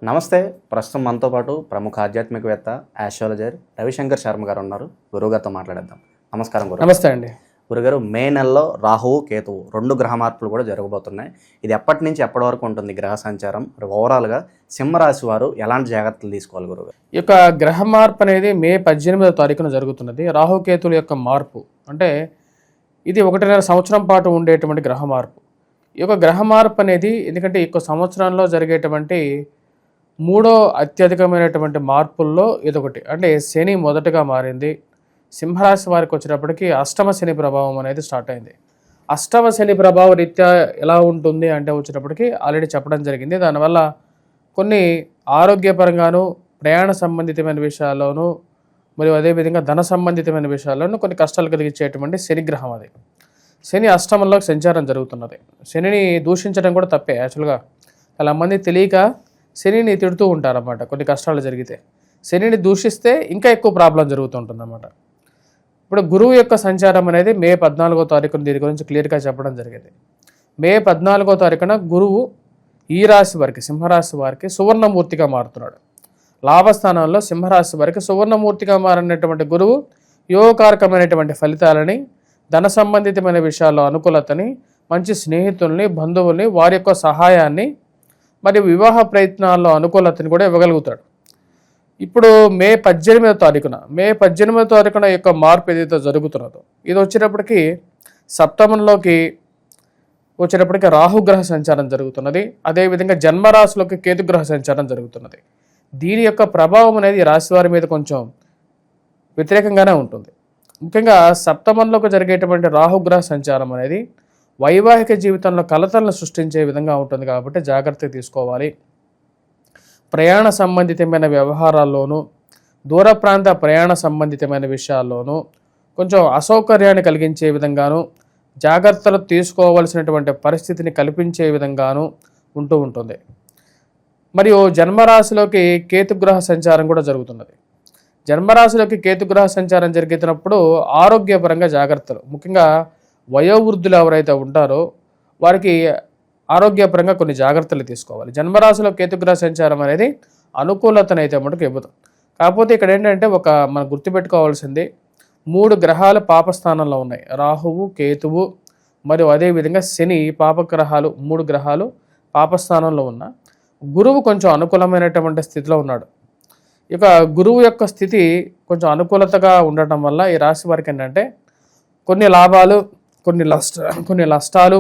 నమస్తే. ప్రస్తుతం మనతో పాటు ప్రముఖ ఆధ్యాత్మికవేత్త ఆస్ట్రాలజర్ రవిశంకర్ శర్మ గారు ఉన్నారు. గురువుగారితో మాట్లాడేద్దాం. నమస్కారం గురు. నమస్తే అండి. గురుగారు, మే నెలలో రాహువు కేతువు 2 గ్రహ మార్పులు కూడా జరగబోతున్నాయి. ఇది ఎప్పటి నుంచి ఎప్పటి వరకు ఉంటుంది గ్రహ సంచారం? ఓవరాల్గా సింహరాశి వారు ఎలాంటి జాగ్రత్తలు తీసుకోవాలి గురుగారు? ఈ యొక్క గ్రహ మార్పు అనేది మే 18వ తారీఖున జరుగుతున్నది. రాహుకేతుల యొక్క మార్పు అంటే ఇది 1.5 సంవత్సరం పాటు ఉండేటువంటి గ్రహ మార్పు. ఈ యొక్క గ్రహ మార్పు అనేది ఎందుకంటే ఈ సంవత్సరంలో జరిగేటువంటి 3వ అత్యధికమైనటువంటి మార్పుల్లో ఇదొకటి. అంటే శని మొదటగా మారింది. సింహరాశి వారికి వచ్చేటప్పటికి అష్టమ శని ప్రభావం అనేది స్టార్ట్ అయింది. అష్టమ శని ప్రభావ రీత్యా ఎలా ఉంటుంది అంటే వచ్చేటప్పటికి ఆల్రెడీ చెప్పడం జరిగింది. దానివల్ల కొన్ని ఆరోగ్యపరంగాను, ప్రయాణ సంబంధితమైన విషయాల్లోనూ, మరియు అదేవిధంగా ధన సంబంధితమైన విషయాల్లోనూ కొన్ని కష్టాలు కలిగించేటువంటి శనిగ్రహం అది. శని అష్టమంలో సంచారం జరుగుతున్నది. శనిని దూషించడం కూడా తప్పే. యాక్చువల్గా చాలామంది తెలియక శనిని తిడుతూ ఉంటారన్నమాట. కొన్ని కష్టాలు జరిగితే శనిని దూషిస్తే ఇంకా ఎక్కువ ప్రాబ్లం జరుగుతుంటుందన్నమాట. ఇప్పుడు గురువు యొక్క సంచారం అనేది మే 14వ తారీఖున దీని గురించి క్లియర్గా చెప్పడం జరిగింది. మే 14వ తారీఖున గురువు ఈ రాశి వారికి, సింహరాశి వారికి సువర్ణమూర్తిగా మారుతున్నాడు. లాభస్థానంలో సింహరాశి వారికి సువర్ణమూర్తిగా మారినటువంటి గురువు యోగకారకమైనటువంటి ఫలితాలని, ధన సంబంధితమైన విషయాల్లో అనుకూలతని, మంచి స్నేహితుల్ని, బంధువుల్ని, వారి యొక్క సహాయాన్ని మరియు వివాహ ప్రయత్నాల్లో అనుకూలతని కూడా ఇవ్వగలుగుతాడు. ఇప్పుడు మే 18వ తారీఖున యొక్క మార్పు ఏదైతే జరుగుతున్నదో ఇది వచ్చేటప్పటికి సప్తమంలోకి వచ్చేటప్పటికి రాహుగ్రహ సంచారం జరుగుతున్నది. అదేవిధంగా జన్మరాశిలోకి కేతుగ్రహ సంచారం జరుగుతున్నది. దీని యొక్క ప్రభావం అనేది రాశి వారి మీద కొంచెం వ్యతిరేకంగానే ఉంటుంది. ముఖ్యంగా సప్తమంలోకి జరిగేటువంటి రాహుగ్రహ సంచారం అనేది వైవాహిక జీవితంలో కలతలను సృష్టించే విధంగా ఉంటుంది కాబట్టి జాగ్రత్త తీసుకోవాలి. ప్రయాణ సంబంధితమైన వ్యవహారాల్లోనూ, దూర ప్రాంత ప్రయాణ సంబంధితమైన విషయాల్లోనూ కొంచెం అసౌకర్యాన్ని కలిగించే విధంగాను, జాగ్రత్తలు తీసుకోవాల్సినటువంటి పరిస్థితిని కల్పించే విధంగాను ఉంటూ ఉంటుంది. మరియు జన్మరాశిలోకి కేతుగ్రహ సంచారం కూడా జరుగుతున్నది. జన్మరాశిలోకి కేతుగ్రహ సంచారం జరిగినప్పుడు ఆరోగ్యపరంగా జాగ్రత్తలు, ముఖ్యంగా వయోవృద్ధులు ఎవరైతే ఉంటారో వారికి ఆరోగ్యపరంగా కొన్ని జాగ్రత్తలు తీసుకోవాలి. జన్మరాశిలో కేతుగ్రహ సంచారం అనేది అనుకూలతనైతే మటుకు ఇవ్వదు. కాకపోతే ఇక్కడ ఏంటంటే మనం గుర్తుపెట్టుకోవాల్సింది 3 గ్రహాలు పాపస్థానంలో ఉన్నాయి. రాహువు, కేతువు మరియు అదేవిధంగా శని పాపగ్రహాలు. 3 గ్రహాలు పాపస్థానంలో ఉన్న గురువు కొంచెం అనుకూలమైనటువంటి స్థితిలో ఉన్నాడు. ఇక గురువు యొక్క స్థితి కొంచెం అనుకూలతగా ఉండటం వల్ల ఈ రాశి వారికి ఏంటంటే కొన్ని లాభాలు, కొన్ని నష్టాలు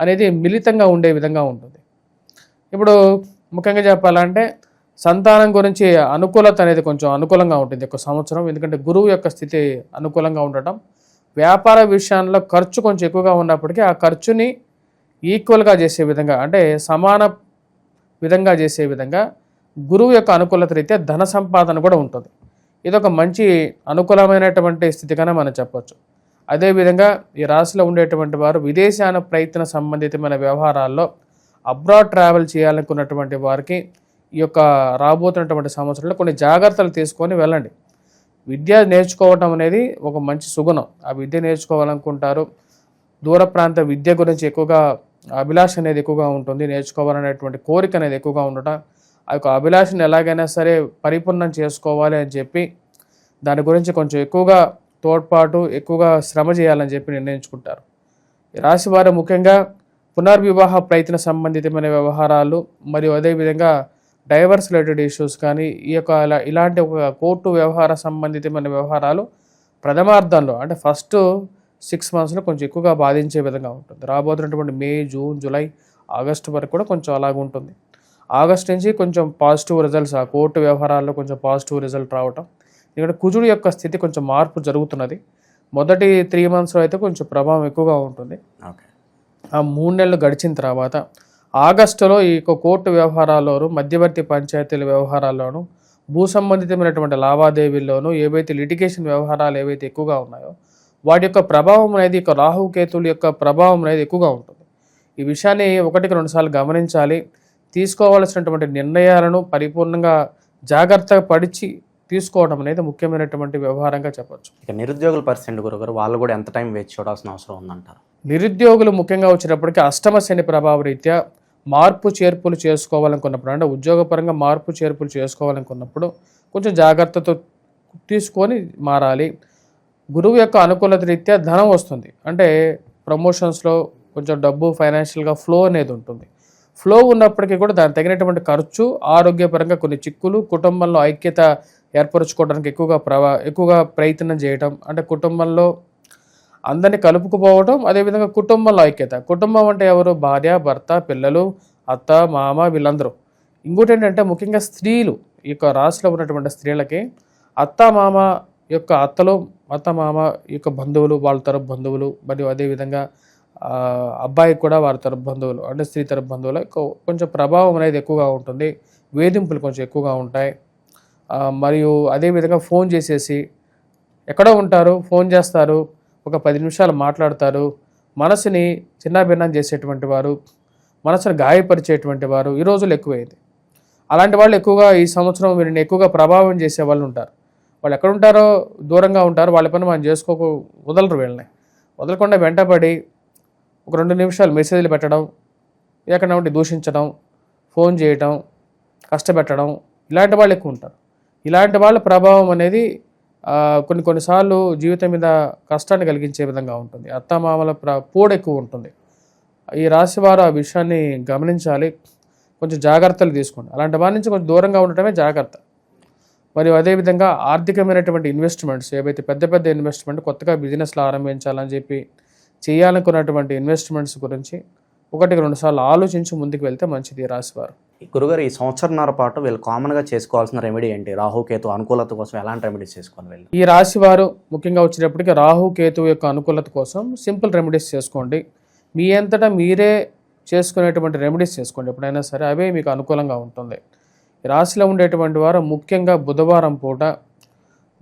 అనేది మిళితంగా ఉండే విధంగా ఉంటుంది. ఇప్పుడు ముఖ్యంగా చెప్పాలంటే సంతానం గురించి అనుకూలత అనేది కొంచెం అనుకూలంగా ఉంటుంది ఒక సంవత్సరం. ఎందుకంటే గురువు యొక్క స్థితి అనుకూలంగా ఉండటం. వ్యాపార విషయాల్లో ఖర్చు కొంచెం ఎక్కువగా ఉన్నప్పటికీ ఆ ఖర్చుని ఈక్వల్గా చేసే విధంగా, అంటే సమాన విధంగా చేసే విధంగా గురువు యొక్క అనుకూలత రీత్యా ధన సంపాదన కూడా ఉంటుంది. ఇది ఒక మంచి అనుకూలమైనటువంటి స్థితిగానే మనం చెప్పొచ్చు. అదేవిధంగా ఈ రాశిలో ఉండేటువంటి వారు విదేశాన ప్రయత్న సంబంధితమైన వ్యవహారాల్లో అబ్రాడ్ ట్రావెల్ చేయాలనుకున్నటువంటి వారికి ఈ యొక్క రాబోతున్నటువంటి సంవత్సరంలో కొన్ని జాగ్రత్తలు తీసుకొని వెళ్ళండి. విద్య నేర్చుకోవటం అనేది ఒక మంచి సుగుణం. ఆ విద్య నేర్చుకోవాలనుకుంటారు. దూర ప్రాంత విద్య గురించి ఎక్కువగా అభిలాష అనేది ఎక్కువగా ఉంటుంది. నేర్చుకోవాలనేటువంటి కోరిక అనేది ఎక్కువగా ఉండటం, ఆ యొక్క అభిలాషను ఎలాగైనా సరే పరిపూర్ణం చేసుకోవాలి అని చెప్పి దాని గురించి కొంచెం ఎక్కువగా తోడ్పాటు, ఎక్కువగా శ్రమ చేయాలని చెప్పి నిర్ణయించుకుంటారు. ఈ రాశి వారు ముఖ్యంగా పునర్వివాహ ప్రయత్న సంబంధితమైన వ్యవహారాలు మరియు అదేవిధంగా డైవర్స్ రిలేటెడ్ ఇష్యూస్ కానీ ఇలాంటి ఒక కోర్టు వ్యవహార సంబంధితమైన వ్యవహారాలు ప్రథమార్థంలో అంటే ఫస్ట్ 6 monthsలో కొంచెం ఎక్కువగా బాధించే విధంగా ఉంటుంది. రాబోతున్నటువంటి మే, జూన్, జూలై, ఆగస్టు వరకు కూడా కొంచెం అలాగ ఉంటుంది. ఆగస్టు నుంచి కొంచెం పాజిటివ్ రిజల్ట్స్, ఆ కోర్టు వ్యవహారాల్లో కొంచెం పాజిటివ్ రిజల్ట్ రావటం. ఇక్కడ కుజుడు యొక్క స్థితి కొంచెం మార్పు జరుగుతున్నది. మొదటి 3 monthsలో అయితే కొంచెం ప్రభావం ఎక్కువగా ఉంటుంది. ఆ 3 నెలలు గడిచిన తర్వాత ఆగస్టులో ఈ కోర్టు వ్యవహారాల్లోనూ, మధ్యవర్తి పంచాయతీల వ్యవహారాల్లోనూ, భూ సంబంధితమైనటువంటి లావాదేవీల్లోనూ ఏవైతే లిటిగేషన్ వ్యవహారాలు ఏవైతే ఎక్కువగా ఉన్నాయో వాటి యొక్క ప్రభావం అనేది రాహుకేతువుల యొక్క ప్రభావం అనేది ఎక్కువగా ఉంటుంది. ఈ విషయాన్ని 1-2 సార్లు గమనించాలి. తీసుకోవాల్సినటువంటి నిర్ణయాలను పరిపూర్ణంగా జాగ్రత్తగా పడిచి తీసుకోవడం అనేది ముఖ్యమైనటువంటి వ్యవహారంగా చెప్పొచ్చు. ఇక నిరుద్యోగుల పరిస్థితి గురుగారు, వాళ్ళు కూడా ఎంత టైం వేచి చూడాల్సిన అవసరం ఉందంటారు? నిరుద్యోగులు ముఖ్యంగా వచ్చేటప్పటికి అష్టమ శని ప్రభావ రీత్యా మార్పు చేర్పులు చేసుకోవాలనుకున్నప్పుడు, అంటే ఉద్యోగపరంగా మార్పు చేర్పులు చేసుకోవాలనుకున్నప్పుడు కొంచెం జాగ్రత్తతో తీసుకొని మారాలి. గురువు యొక్క అనుకూలత రీత్యా ధనం వస్తుంది. అంటే ప్రమోషన్స్లో కొంచెం డబ్బు ఫైనాన్షియల్గా ఫ్లో అనేది ఉంటుంది. ఫ్లో ఉన్నప్పటికీ కూడా దానికి తగినటువంటి ఖర్చు, ఆరోగ్యపరంగా కొన్ని చిక్కులు, కుటుంబంలో ఐక్యత ఏర్పరచుకోవడానికి ఎక్కువగా ప్రయత్నం చేయటం, అంటే కుటుంబంలో అందరినీ కలుపుకుపోవడం, అదేవిధంగా కుటుంబంలో ఐక్యత. కుటుంబం అంటే ఎవరు? భార్య, భర్త, పిల్లలు, అత్త, మామ, వీళ్ళందరూ. ఇంకోటి ఏంటంటే ముఖ్యంగా స్త్రీలు, ఈ యొక్క రాశిలో ఉన్నటువంటి స్త్రీలకి అత్త మామ యొక్క అత్త మామ యొక్క బంధువులు, వాళ్ళ తరపు బంధువులు, మరియు అదేవిధంగా అబ్బాయికి కూడా వారి తరపు బంధువులు, అంటే స్త్రీ తరపు బంధువులు కొంచెం ప్రభావం అనేది ఎక్కువగా ఉంటుంది. వేధింపులు కొంచెం ఎక్కువగా ఉంటాయి. మరియు అదేవిధంగా ఫోన్ చేసేసి ఎక్కడో ఉంటారు, ఫోన్ చేస్తారు, ఒక 10 నిమిషాలు మాట్లాడతారు, మనసుని చిన్నాభిన్నం చేసేటువంటి వారు, మనసును గాయపరిచేటువంటి వారు ఈ రోజులు ఎక్కువైంది. అలాంటి వాళ్ళు ఎక్కువగా ఈ సంవత్సరం వీరిని ఎక్కువగా ప్రభావం చేసే వాళ్ళు ఉంటారు. వాళ్ళు ఎక్కడ ఉంటారో దూరంగా ఉంటారు, వాళ్ళ పని మనం వదలరు. వీళ్ళని వదలకుండా వెంటబడి ఒక 2 నిమిషాలు మెసేజ్లు పెట్టడం, ఎక్కడ దూషించడం, ఫోన్ చేయటం, కష్టపెట్టడం, ఇలాంటి వాళ్ళు ఎక్కువ ఉంటారు. ఇలాంటి వాళ్ళ ప్రభావం అనేది కొన్నిసార్లు జీవితం మీద కష్టాన్ని కలిగించే విధంగా ఉంటుంది. అత్తమామల పోడు ఎక్కువ ఉంటుంది. ఈ రాశి వారు ఆ విషయాన్ని గమనించాలి, కొంచెం జాగ్రత్తలు తీసుకోండి. అలాంటి వారి నుంచి కొంచెం దూరంగా ఉండటమే జాగ్రత్త. మరియు అదేవిధంగా ఆర్థికమైనటువంటి ఇన్వెస్ట్మెంట్స్, ఏవైతే పెద్ద పెద్ద ఇన్వెస్ట్మెంట్, కొత్తగా బిజినెస్లు ఆరంభించాలని చెప్పి చేయాలనుకున్నటువంటి ఇన్వెస్ట్మెంట్స్ గురించి 1-2 సార్లు ఆలోచించి ముందుకు వెళ్తే మంచిది ఈ రాశివారు. గురుగారు, ఈ సంవత్సరంన్నర పాటు వీళ్ళు కామన్గా చేసుకోవాల్సిన రెమెడీ ఏంటి? రాహుకేతు అనుకూలత కోసం ఎలాంటి రెమెడీస్ చేసుకోవాలి వీళ్ళు? ఈ రాశివారు ముఖ్యంగా వచ్చేటప్పటికి రాహుకేతు యొక్క అనుకూలత కోసం సింపుల్ రెమెడీస్ చేసుకోండి. మీ అంతటా మీరే చేసుకునేటువంటి రెమెడీస్ చేసుకోండి ఎప్పుడైనా సరే, అవే మీకు అనుకూలంగా ఉంటుంది. ఈ రాశిలో ఉండేటువంటి వారు ముఖ్యంగా బుధవారం పూట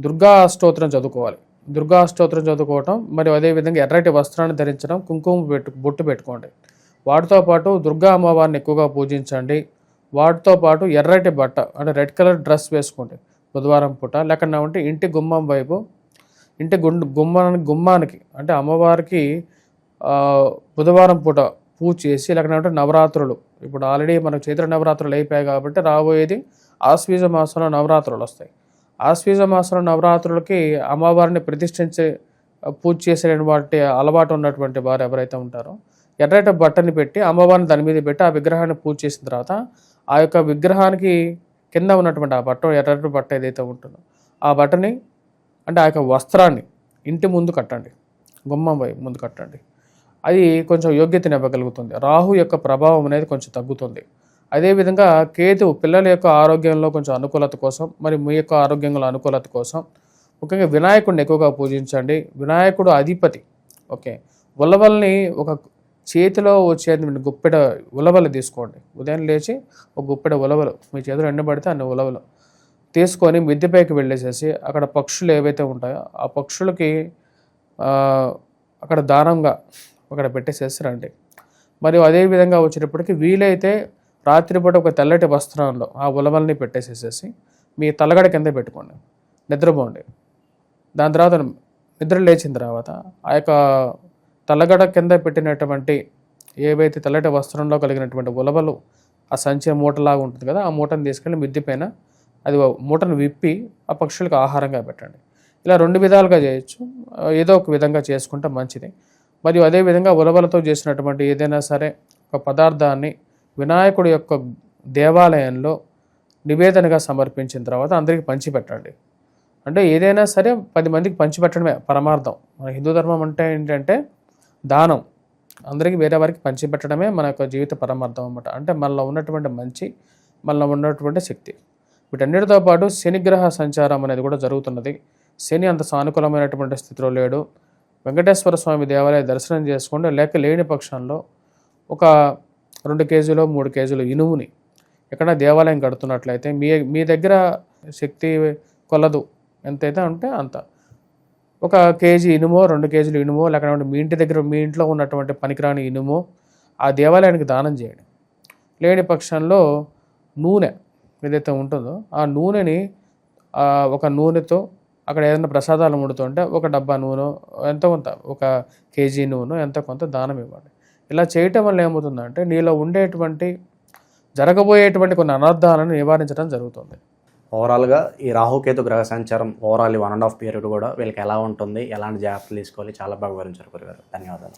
దుర్గా అష్టోత్తరం చదువుకోవాలి. దుర్గా అష్టోత్తరం చదువుకోవటం, మరియు అదేవిధంగా ఎర్రటి వస్త్రాన్ని ధరించడం, కుంకుమ బొట్టు పెట్టుకోండి. వాటితో పాటు దుర్గా అమ్మవారిని ఎక్కువగా పూజించండి. వాటితో పాటు ఎర్రటి బట్ట, అంటే రెడ్ కలర్ డ్రెస్ వేసుకోండి బుధవారం పూట. లేకుండా ఉంటే ఇంటి గుమ్మం వైపు, ఇంటి గుమ్మానికి అంటే అమ్మవారికి బుధవారం పూట పూజ చేసి, లేకుండా ఉంటే నవరాత్రులు, ఇప్పుడు ఆల్రెడీ మనకు చైత్ర నవరాత్రులు అయిపోయాయి కాబట్టి రాబోయేది ఆశ్వీజ మాసంలో నవరాత్రులు వస్తాయి. ఆశ్వీజ మాసంలో నవరాత్రులకి అమ్మవారిని ప్రతిష్ఠించే పూజ చేసే వాటి అలవాటు ఉన్నటువంటి వారు ఎవరైతే ఉంటారో ఎర్రటి బట్టని పెట్టి అమ్మవారిని దాని మీద పెట్టి ఆ విగ్రహాన్ని పూజ చేసిన తర్వాత ఆ యొక్క విగ్రహానికి కింద ఉన్నటువంటి ఆ బట్ట, ఎర్రటి బట్ట ఏదైతే ఉంటుందో ఆ బట్టని, అంటే ఆ యొక్క వస్త్రాన్ని ఇంటి ముందు కట్టండి, గుమ్మం వైపు ముందు కట్టండి. అది కొంచెం యోగ్యతని ఇవ్వగలుగుతుంది. రాహు యొక్క ప్రభావం అనేది కొంచెం తగ్గుతుంది. అదేవిధంగా కేతు పిల్లల యొక్క ఆరోగ్యంలో కొంచెం అనుకూలత కోసం, మరి మీ యొక్క ఆరోగ్యంలో అనుకూలత కోసం ముఖ్యంగా వినాయకుడిని ఎక్కువగా పూజించండి. వినాయకుడు అధిపతి. ఓకే, ఉలవల్ని ఒక చేతిలో వచ్చే గుప్పెడ ఉలవలు తీసుకోండి. ఉదయం లేచి ఒక గుప్పెడ ఉలవలు మీ చేతిలో ఎండబడితే అన్ని ఉలవలు తీసుకొని మిద్దెపైకి వెళ్ళేసేసి అక్కడ పక్షులు ఏవైతే ఉంటాయో ఆ పక్షులకి అక్కడ దానంగా అక్కడ పెట్టేసేసి రండి. మరియు అదేవిధంగా వచ్చేటప్పటికి వీలైతే రాత్రిపూట ఒక తెల్లటి వస్త్రంలో ఆ ఉలవల్ని పెట్టేసేసేసి మీ తలగడ కింద పెట్టుకోండి, నిద్రపోండి. దాని తర్వాత నిద్ర లేచిన తర్వాత ఆ యొక్క తలగడ కింద పెట్టినటువంటి ఏవైతే తెల్లటి వస్త్రంలో కలిగినటువంటి ఉలవలు, ఆ సంచి మూటలాగా ఉంటుంది కదా, ఆ మూటను తీసుకెళ్ళి మిద్దె పైన అది మూటను విప్పి ఆ పక్షులకు ఆహారంగా పెట్టండి. ఇలా 2 విధాలుగా చేయొచ్చు, ఏదో ఒక విధంగా చేసుకుంటే మంచిది. మరియు అదేవిధంగా ఉలవలతో చేసినటువంటి ఏదైనా సరే ఒక పదార్థాన్ని వినాయకుడి యొక్క దేవాలయంలో నివేదనగా సమర్పించిన తర్వాత అందరికీ పంచిపెట్టండి. అంటే ఏదైనా సరే 10 మందికి పంచిపెట్టడమే పరమార్థం. మన హిందూ ధర్మం అంటే ఏంటంటే దానం, అందరికీ వేరే వారికి పంచిపెట్టడమే మన యొక్క జీవిత పరమార్థం అన్నమాట. అంటే మనలో ఉన్నటువంటి మంచి, మనలో ఉన్నటువంటి శక్తి. వీటన్నిటితో పాటు శనిగ్రహ సంచారం అనేది కూడా జరుగుతున్నది. శని అంత సానుకూలమైనటువంటి స్థితిలో లేడు. వెంకటేశ్వర స్వామి దేవాలయ దర్శనం చేసుకోండి. లేని పక్షంలో ఒక 2 కేజీలు 3 కేజీలు ఇనుముని ఎక్కడ దేవాలయం కడుతున్నట్లయితే మీ దగ్గర శక్తి కొలదు, ఎంతైతే ఉంటే అంత, 1 కేజీ ఇనుమో 2 కేజీలు ఇనుమో, లేకపోతే మీ ఇంటి దగ్గర మీ ఇంట్లో ఉన్నటువంటి పనికిరాని ఇనుమో ఆ దేవాలయానికి దానం చేయండి. లేని పక్షంలో నూనె ఏదైతే ఉంటుందో ఆ నూనెని ఒక నూనెతో అక్కడ ఏదైనా ప్రసాదాలు వండుతుంటే 1 డబ్బా నూనె ఎంతో కొంత, 1 కేజీ నూనె ఎంతో కొంత దానం ఇవ్వండి. ఇలా చేయటం వల్ల ఏమవుతుందంటే నీలో ఉండేటువంటి జరగబోయేటువంటి కొన్ని అనర్థాలను నివారించడం జరుగుతుంది. ఓవరాల్గా ఈ రాహుకేతు గ్రహ సంచారం ఓవరాల్ 1.5 పీరియడ్ కూడా వీళ్ళకి ఎలా ఉంటుంది, ఎలాంటి జాగ్రత్తలు తీసుకోవాలి చాలా బాగా వివరించారు గురుగారు. ధన్యవాదాలు.